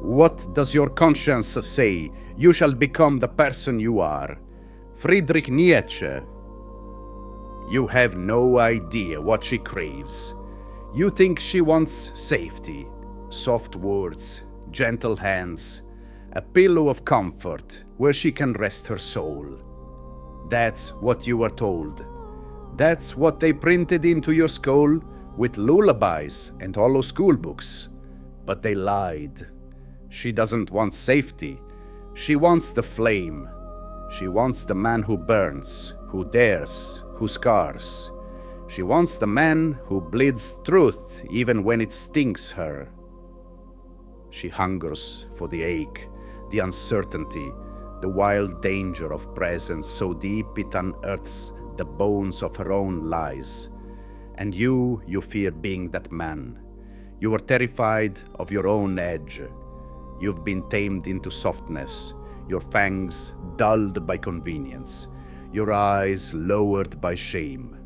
What does your conscience say? You shall become the person you are. Friedrich Nietzsche. You have no idea what she craves. You think she wants safety, soft words, gentle hands, a pillow of comfort where she can rest her soul. That's what you were told. That's what they printed into your skull with lullabies and hollow school books. But they lied. She doesn't want safety. She wants the flame. She wants the man who burns, who dares, who scars. She wants the man who bleeds truth even when it stings her. She hungers for the ache, the uncertainty, the wild danger of presence so deep it unearths the bones of her own lies. And you fear being that man. You are terrified of your own edge. You've been tamed into softness, your fangs dulled by convenience, your eyes lowered by shame.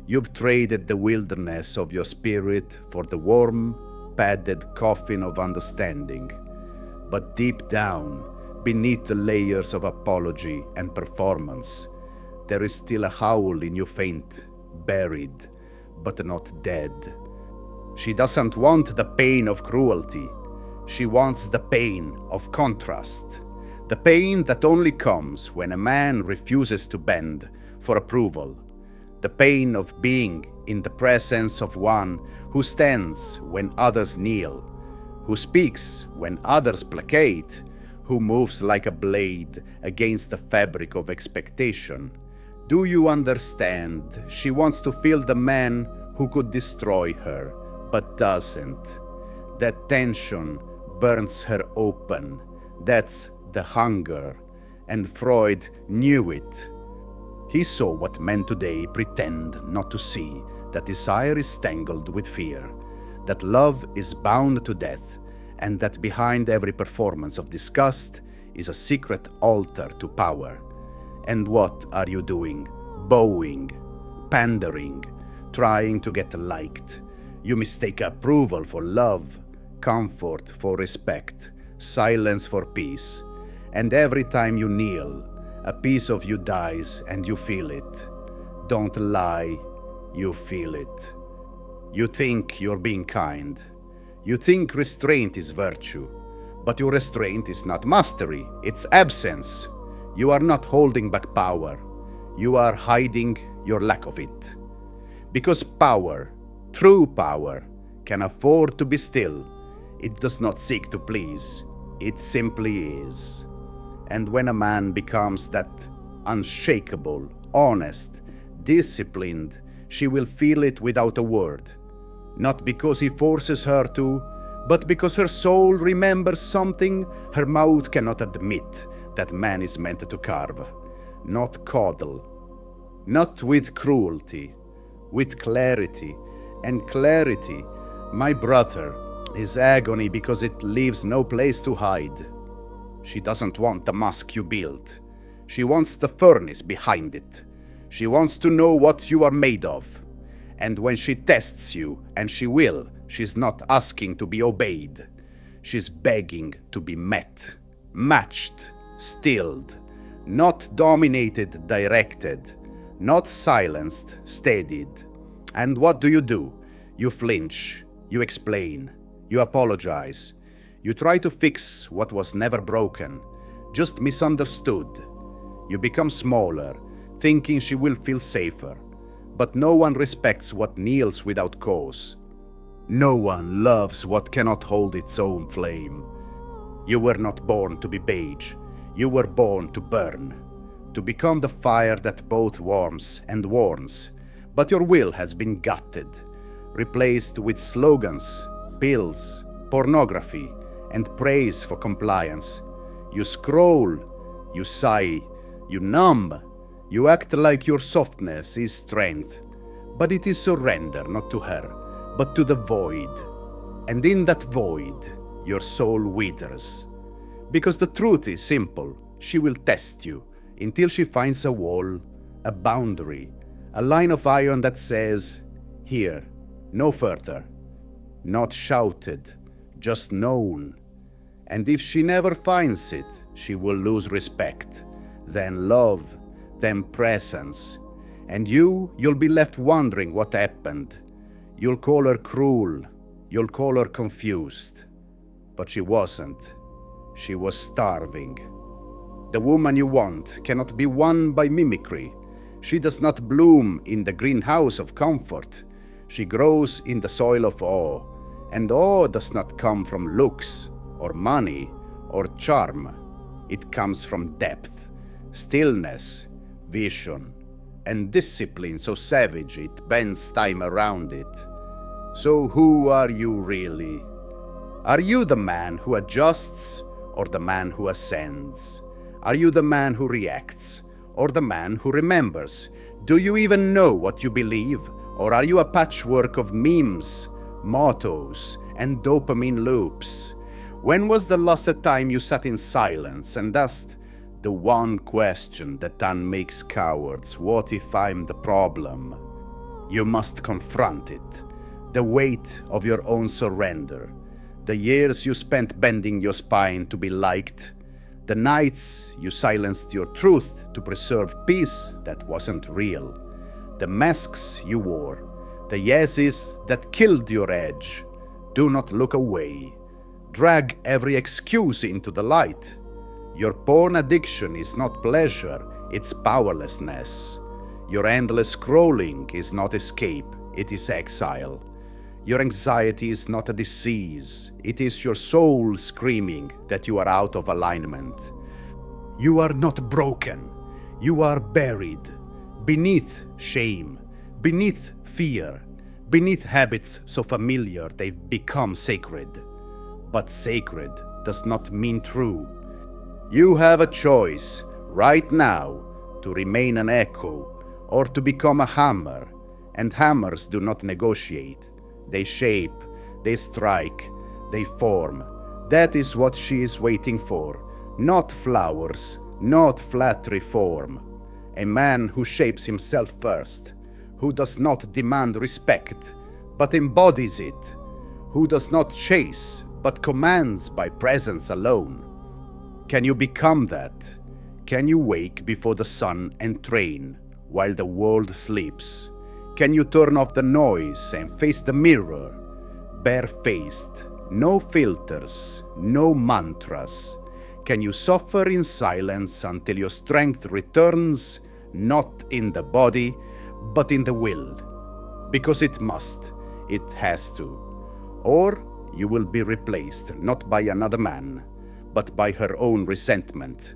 You've traded the wilderness of your spirit for the warm, padded coffin of understanding. But deep down, beneath the layers of apology and performance, there is still a howl in your faint, buried, but not dead. She doesn't want the pain of cruelty. She wants the pain of contrast, the pain that only comes when a man refuses to bend for approval, the pain of being in the presence of one who stands when others kneel, who speaks when others placate, who moves like a blade against the fabric of expectation. Do you understand? She wants to feel the man who could destroy her, but doesn't. That tension burns her open. That's the hunger. And Freud knew it. He saw what men today pretend not to see, that desire is tangled with fear, that love is bound to death, and that behind every performance of disgust is a secret altar to power. And what are you doing? Bowing, pandering, trying to get liked. You mistake approval for love, comfort for respect, silence for peace. And every time you kneel, a piece of you dies and you feel it. Don't lie, you feel it. You think you're being kind. You think restraint is virtue. But your restraint is not mastery, it's absence. You are not holding back power. You are hiding your lack of it. Because power, true power, can afford to be still. It does not seek to please. It simply is. And when a man becomes that unshakable, honest, disciplined, she will feel it without a word. Not because he forces her to, but because her soul remembers something her mouth cannot admit that man is meant to carve, not coddle. Not with cruelty, with clarity. And clarity, my brother, is agony because it leaves no place to hide. She doesn't want the mask you built. She wants the furnace behind it. She wants to know what you are made of. And when she tests you, and she will, she's not asking to be obeyed. She's begging to be met, matched, stilled, not dominated, directed, not silenced, steadied. And what do? You flinch, you explain, you apologize. You try to fix what was never broken, just misunderstood. You become smaller, thinking she will feel safer. But no one respects what kneels without cause. No one loves what cannot hold its own flame. You were not born to be beige. You were born to burn, to become the fire that both warms and warns. But your will has been gutted, replaced with slogans, pills, pornography, and praise for compliance. You scroll, you sigh, you numb, you act like your softness is strength. But it is surrender not to her, but to the void. And in that void, your soul withers. Because the truth is simple, she will test you until she finds a wall, a boundary, a line of iron that says, here, no further. Not shouted, just known. And if she never finds it, she will lose respect, then love, then presence. And you'll be left wondering what happened. You'll call her cruel, you'll call her confused. But she wasn't. She was starving. The woman you want cannot be won by mimicry. She does not bloom in the greenhouse of comfort. She grows in the soil of awe. And awe does not come from looks, or money, or charm. It comes from depth, stillness, vision, and discipline so savage it bends time around it. So who are you really? Are you the man who adjusts, or the man who ascends? Are you the man who reacts, or the man who remembers? Do you even know what you believe, or are you a patchwork of memes, mottos, and dopamine loops? When was the last time you sat in silence and asked the one question that unmakes cowards, what if I'm the problem? You must confront it, the weight of your own surrender, the years you spent bending your spine to be liked, the nights you silenced your truth to preserve peace that wasn't real, the masks you wore, the yeses that killed your edge. Do not look away. Drag every excuse into the light. Your porn addiction is not pleasure, it's powerlessness. Your endless scrolling is not escape, it is exile. Your anxiety is not a disease, it is your soul screaming that you are out of alignment. You are not broken, you are buried, beneath shame, beneath fear, beneath habits so familiar they've become sacred. But sacred does not mean true. You have a choice right now to remain an echo or to become a hammer, and hammers do not negotiate. They shape, they strike, they form. That is what she is waiting for. Not flowers, not flattery form. A man who shapes himself first, who does not demand respect, but embodies it, who does not chase, but commands by presence alone. Can you become that? Can you wake before the sun and train while the world sleeps? Can you turn off the noise and face the mirror, barefaced, no filters, no mantras? Can you suffer in silence until your strength returns, not in the body, but in the will? Because it must, it has to. Or you will be replaced not by another man, but by her own resentment.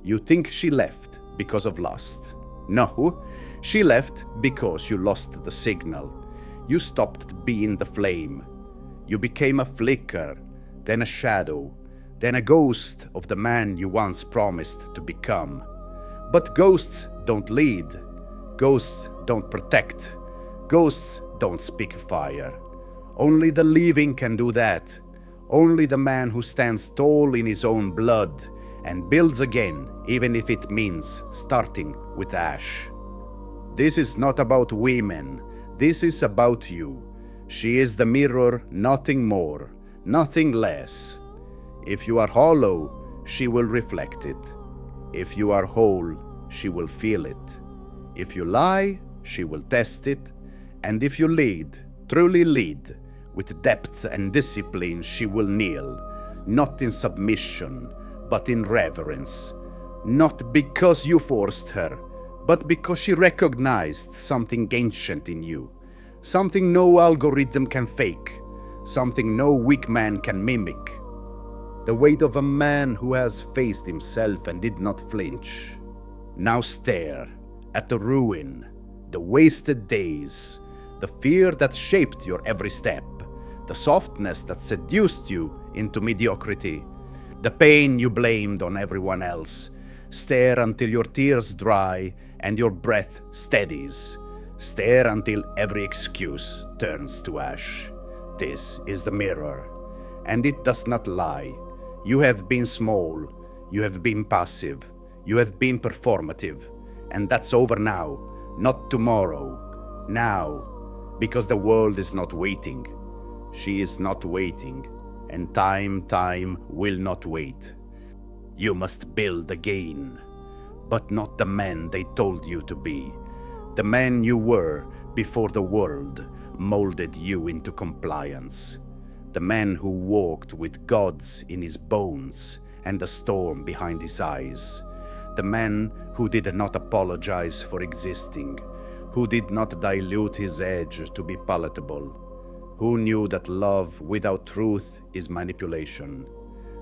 You think she left because of lust. No, she left because you lost the signal. You stopped being the flame. You became a flicker, then a shadow, then a ghost of the man you once promised to become. But ghosts don't lead. Ghosts don't protect. Ghosts don't speak fire. Only the living can do that. Only the man who stands tall in his own blood and builds again, even if it means starting with ash. This is not about women. This is about you. She is the mirror, nothing more, nothing less. If you are hollow, she will reflect it. If you are whole, she will feel it. If you lie, she will test it. And if you lead, truly lead, with depth and discipline, she will kneel, not in submission, but in reverence. Not because you forced her, but because she recognized something ancient in you, something no algorithm can fake, something no weak man can mimic. The weight of a man who has faced himself and did not flinch. Now stare at the ruin, the wasted days, the fear that shaped your every step, the softness that seduced you into mediocrity, the pain you blamed on everyone else. Stare until your tears dry and your breath steadies. Stare until every excuse turns to ash. This is the mirror, and it does not lie. You have been small, you have been passive, you have been performative, and that's over now, not tomorrow. Now, because the world is not waiting. She is not waiting. and time will not wait. You must build again, but not the man they told you to be, the man you were before the world molded you into compliance, the man who walked with gods in his bones and a storm behind his eyes, the man who did not apologize for existing, who did not dilute his edge to be palatable, who knew that love without truth is manipulation,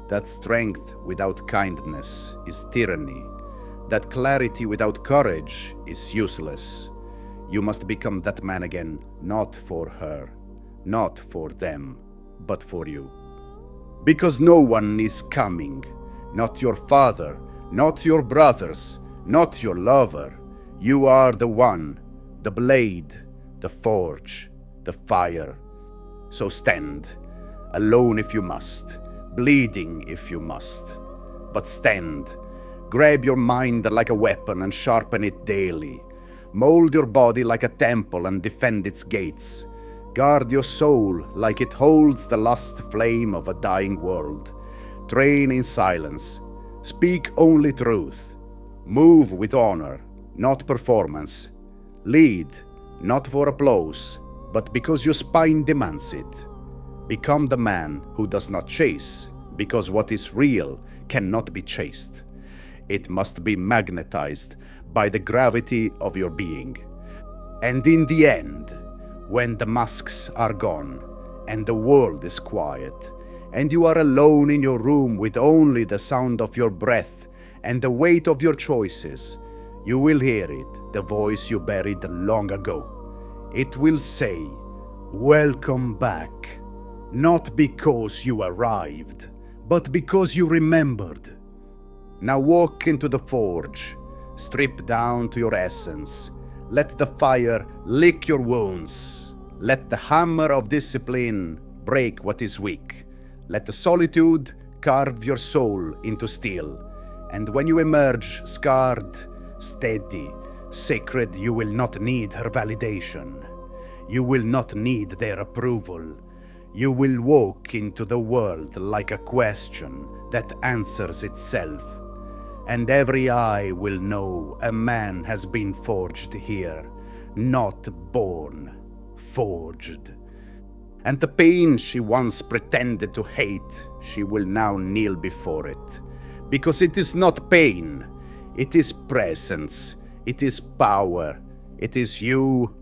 that strength without kindness is tyranny, that clarity without courage is useless. You must become that man again, not for her, not for them, but for you. Because no one is coming, not your father, not your brothers, not your lover. You are the one, the blade, the forge, the fire. So stand, alone if you must, bleeding if you must. But stand, grab your mind like a weapon and sharpen it daily. Mold your body like a temple and defend its gates. Guard your soul like it holds the last flame of a dying world. Train in silence. Speak only truth. Move with honor, not performance. Lead, not for applause, but because your spine demands it. Become the man who does not chase, because what is real cannot be chased. It must be magnetized by the gravity of your being. And in the end, when the masks are gone and the world is quiet, and you are alone in your room with only the sound of your breath and the weight of your choices, you will hear it, the voice you buried long ago. It will say, "Welcome back," not because you arrived, but because you remembered. Now walk into the forge, strip down to your essence. Let the fire lick your wounds. Let the hammer of discipline break what is weak. Let the solitude carve your soul into steel. And when you emerge scarred, steady, sacred, you will not need her validation. You will not need their approval. You will walk into the world like a question that answers itself. And every eye will know a man has been forged here, not born, forged. And the pain she once pretended to hate, she will now kneel before it. Because it is not pain, it is presence, it is power, it is you